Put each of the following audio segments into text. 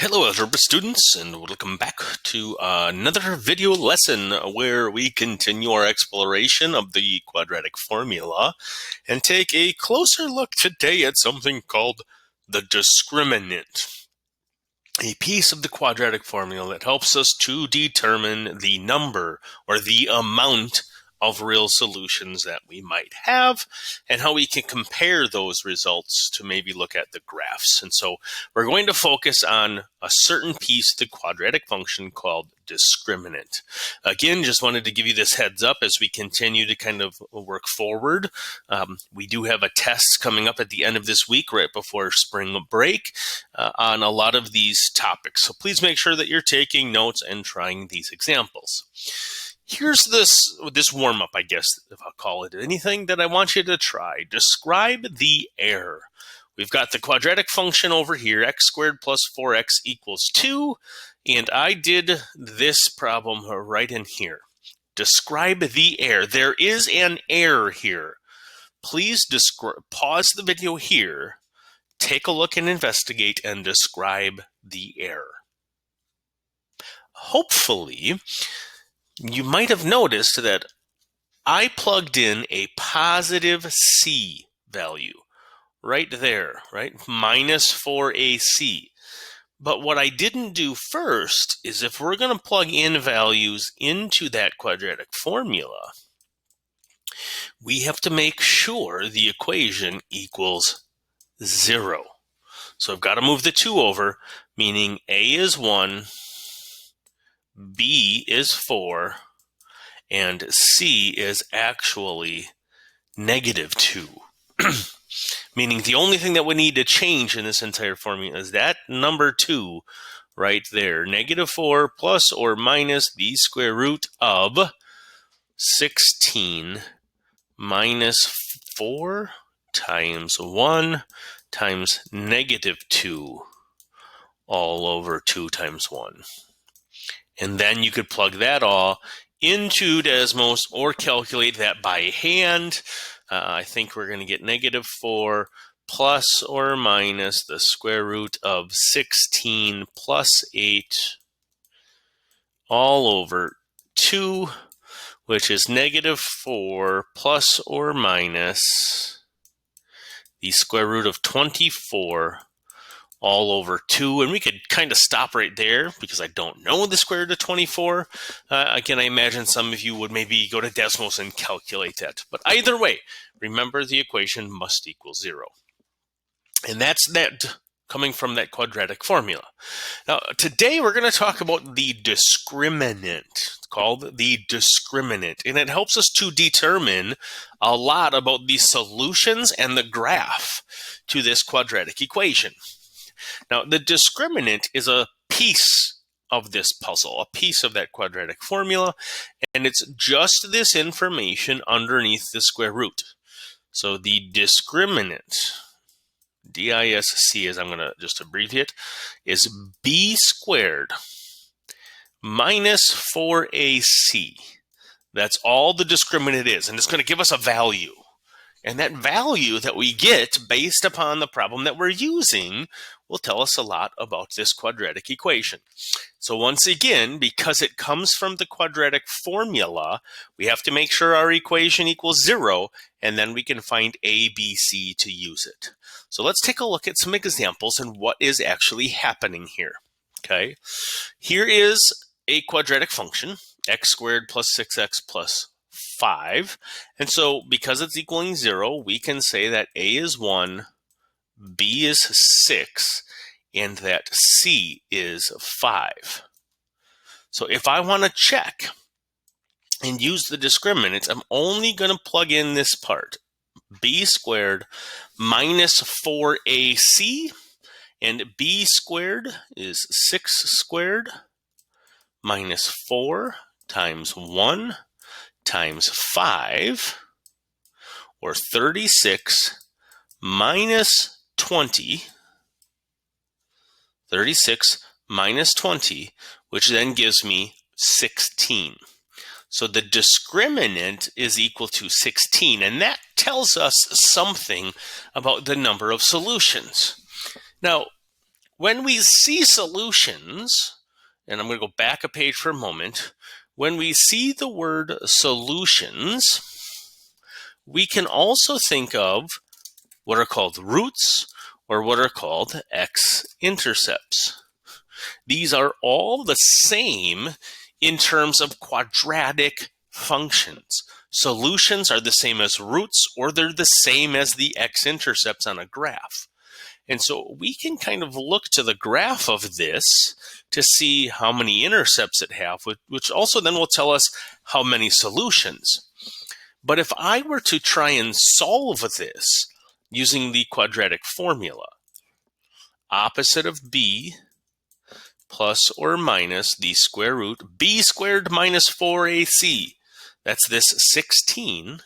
Hello, algebra students, and welcome back to another video lesson where we continue our exploration of the quadratic formula and take a closer look today at something called the discriminant, a piece of the quadratic formula that helps us to determine the number or the amount of real solutions that we might have and how we can compare those results to maybe look at the graphs. And so we're going to focus on a certain piece of the quadratic function called discriminant. Again, just wanted to give you this heads up as we continue to kind of work forward. We do have a test coming up at the end of this week, right before spring break, on a lot of these topics. So please make sure that you're taking notes and trying these examples. Here's this warm-up, I guess, if I'll call it anything, that I want you to try. Describe the error. We've got the quadratic function over here, x squared plus 4x equals 2, and I did this problem right in here. Describe the error. There is an error here. Please pause the video here, take a look and investigate, and describe the error. Hopefully, you might have noticed that I plugged in a positive C value right there, right? Minus 4AC. But what I didn't do first is if we're going to plug in values into that quadratic formula, we have to make sure the equation equals 0. So I've got to move the 2 over, meaning A is 1, B is 4, and C is actually negative 2. Meaning the only thing that we need to change in this entire formula is that number 2 right there. Negative 4 plus or minus the square root of 16 minus 4 times 1 times negative 2 all over 2 times 1. And then you could plug that all into Desmos or calculate that by hand. I think we're going to get negative 4 plus or minus the square root of 16 plus 8 all over 2, which is negative 4 plus or minus the square root of 24 all over 2, and we could kind of stop right there because I don't know the square root of 24. Again, I imagine some of you would maybe go to Desmos and calculate that. But either way, remember the equation must equal 0. And that's that coming from that quadratic formula. Now, today we're going to talk about the discriminant. It's called the discriminant, and it helps us to determine a lot about the solutions and the graph to this quadratic equation. Now, the discriminant is a piece of this puzzle, a piece of that quadratic formula, and it's just this information underneath the square root. So the discriminant, DISC, as I'm going to just abbreviate, is b squared minus 4ac. That's all the discriminant is, and it's going to give us a value. And that value that we get based upon the problem that we're using will tell us a lot about this quadratic equation. So once again, because it comes from the quadratic formula, we have to make sure our equation equals 0, and then we can find A, B, C to use it. So let's take a look at some examples and what is actually happening here. Okay, here is a quadratic function, x squared plus 6x plus 5. And so because it's equaling 0, we can say that A is 1, B is 6, and that C is 5. So if I want to check and use the discriminants, I'm only going to plug in this part, b squared minus 4ac, and b squared is 6 squared minus 4 times 1 times 5, or 36 minus 20, 36 minus 20, which then gives me 16. So the discriminant is equal to 16, and that tells us something about the number of solutions. Now, when we see solutions, and I'm going to go back a page for a moment, when we see the word solutions, we can also think of what are called roots or what are called x-intercepts. These are all the same in terms of quadratic functions. Solutions are the same as roots, or they're the same as the x-intercepts on a graph. And so we can kind of look to the graph of this to see how many intercepts it has, which also then will tell us how many solutions. But if I were to try and solve this using the quadratic formula, opposite of b plus or minus the square root, b squared minus 4ac, that's this 16,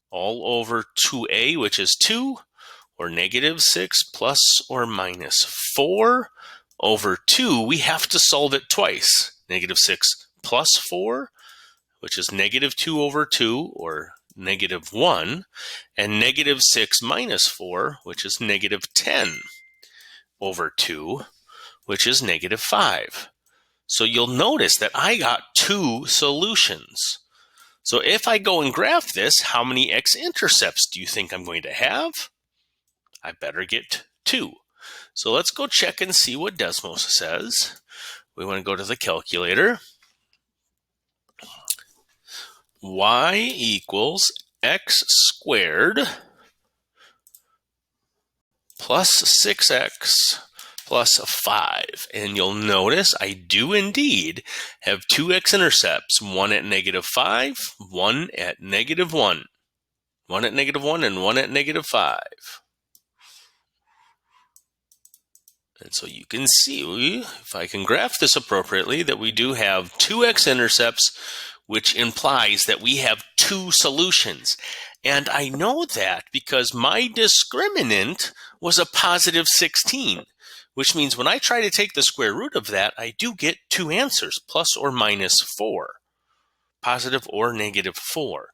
all over 2a, which is 2, or negative 6 plus or minus 4 over 2, we have to solve it twice. Negative 6 plus 4, which is negative 2 over 2, or negative 1, and negative 6 minus 4, which is negative 10 over 2, which is negative 5. So you'll notice that I got 2 solutions. So if I go and graph this, how many x-intercepts do you think I'm going to have? I better get 2. So let's go check and see what Desmos says. We want to go to the calculator. Y equals x squared plus 6x plus 5. And you'll notice I do indeed have 2 x-intercepts, one at negative 5, one at negative 1. One at negative 1 and one at negative 5. And so you can see, if I can graph this appropriately, that we do have 2 x-intercepts, which implies that we have 2 solutions. And I know that because my discriminant was a positive 16, which means when I try to take the square root of that, I do get 2 answers, plus or minus 4, positive or negative 4.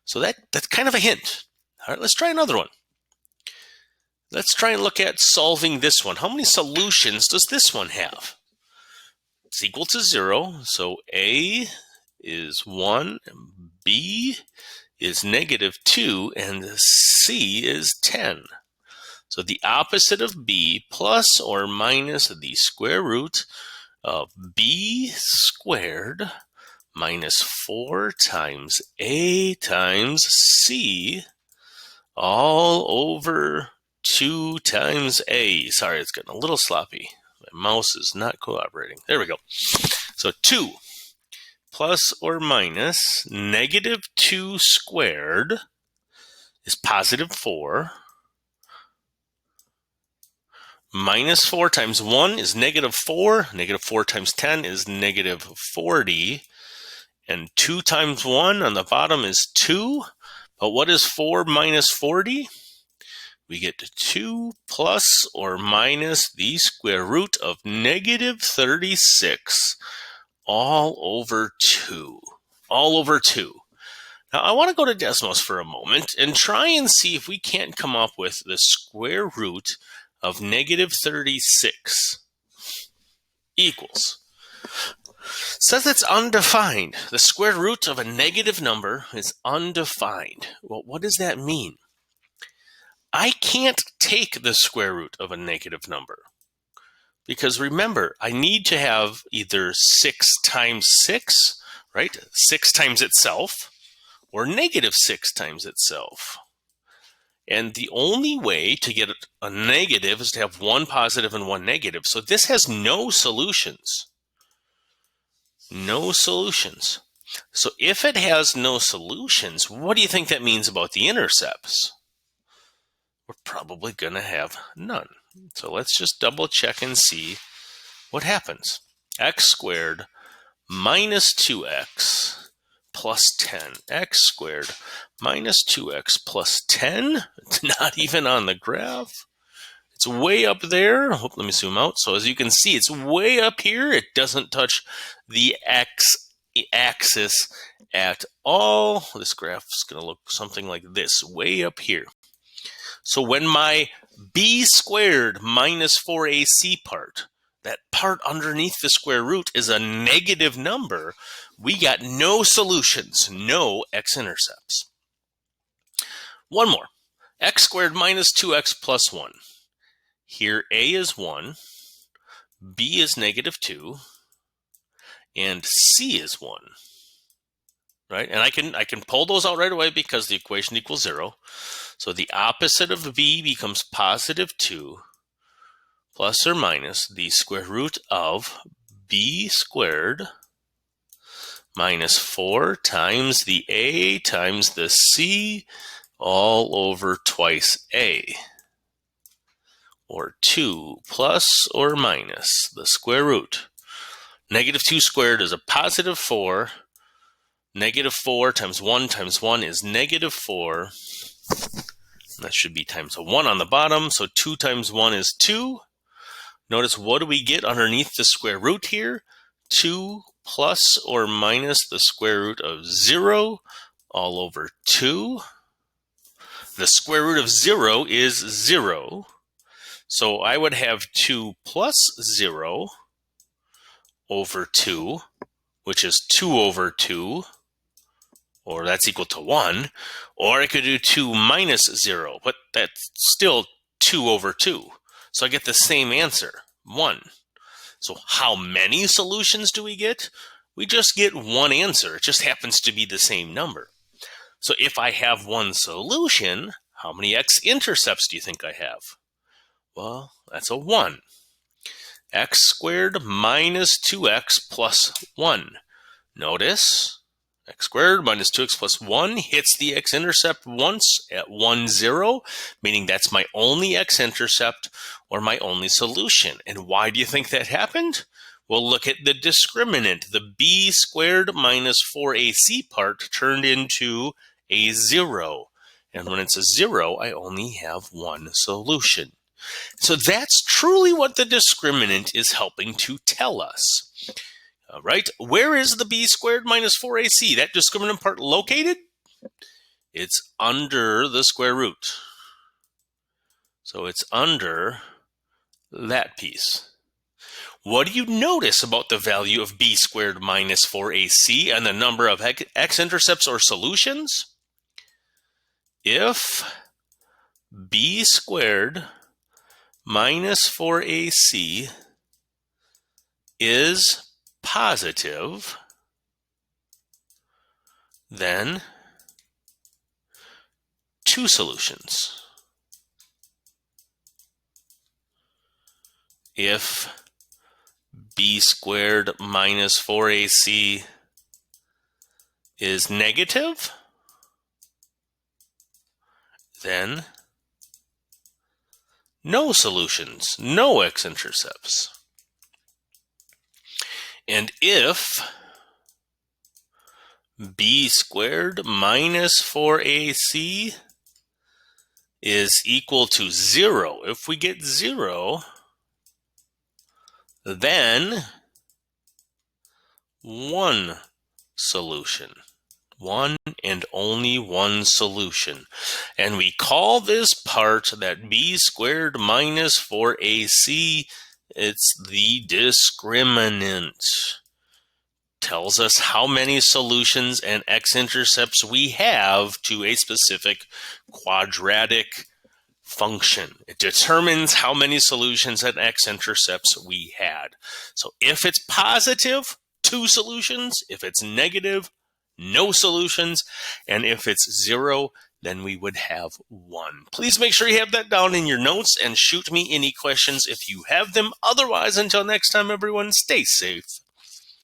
So that's kind of a hint. All right, let's try another one. Let's try and look at solving this one. How many solutions does this one have? It's equal to 0, so A is 1, B is negative 2, and C is 10. So the opposite of B plus or minus the square root of B squared minus 4 times A times C all over 2 times A. Sorry, it's getting a little sloppy. My mouse is not cooperating. There we go. So 2 plus or minus negative 2 squared is positive 4. Minus 4 times 1 is negative 4. Negative 4 times 10 is negative 40. And 2 times 1 on the bottom is 2. But what is 4 minus 40? We get 2 plus or minus the square root of negative 36 all over 2. All over 2. Now, I want to go to Desmos for a moment and try and see if we can't come up with the square root of negative 36 equals. Says it's undefined. The square root of a negative number is undefined. Well, what does that mean? I can't take the square root of a negative number. Because remember, I need to have either 6 times 6, right? 6 times itself, or negative 6 times itself. And the only way to get a negative is to have one positive and one negative. So this has no solutions. No solutions. So if it has no solutions, what do you think that means about the intercepts? We're probably going to have none. So let's just double check and see what happens. X squared minus 2x plus 10. X squared minus 2x plus 10. It's not even on the graph. It's way up there. Let me zoom out. So as you can see, it's way up here. It doesn't touch the x-axis at all. This graph is going to look something like this, way up here. So when my b squared minus 4ac part, that part underneath the square root, is a negative number. We got no solutions, no x-intercepts. One more. X squared minus 2x plus 1. Here a is 1, b is negative 2, and c is 1. Right? And I can pull those out right away because the equation equals 0. So the opposite of b becomes positive 2 plus or minus the square root of b squared minus 4 times the a times the c all over twice a, or 2 plus or minus the square root. Negative 2 squared is a positive 4. Negative 4 times 1 is negative 4. That should be times a 1 on the bottom, so 2 times 1 is 2. Notice, what do we get underneath the square root here? 2 plus or minus the square root of 0 all over 2. The square root of 0 is 0. So I would have 2 plus 0 over 2, which is 2 over 2, or that's equal to 1. Or I could do 2 minus 0, but that's still 2 over 2. So I get the same answer, 1. So how many solutions do we get? We just get one answer. It just happens to be the same number. So if I have one solution, how many x-intercepts do you think I have? Well, that's a 1. X squared minus 2x plus 1. Notice, x squared minus 2x plus 1 hits the x-intercept once at 1, 0, meaning that's my only x-intercept or my only solution. And why do you think that happened? Well, look at the discriminant. The b squared minus 4ac part turned into a 0. And when it's a 0, I only have one solution. So that's truly what the discriminant is helping to tell us. All right, where is the b squared minus 4ac? That discriminant part located? It's under the square root. So it's under that piece. What do you notice about the value of b squared minus 4ac and the number of x-intercepts or solutions? If b squared minus 4ac is positive, then 2 solutions. If b squared minus 4ac is negative, then no solutions, no x-intercepts. And if b squared minus 4ac is equal to 0, if we get 0, then one solution. One and only one solution. And we call this part that b squared minus 4ac, it's the discriminant. Tells us how many solutions and x-intercepts we have to a specific quadratic function. It determines how many solutions and x-intercepts we had. So if it's positive, 2 solutions. If it's negative, no solutions. And if it's 0, then we would have 1. Please make sure you have that down in your notes and shoot me any questions if you have them. Otherwise, until next time, everyone, stay safe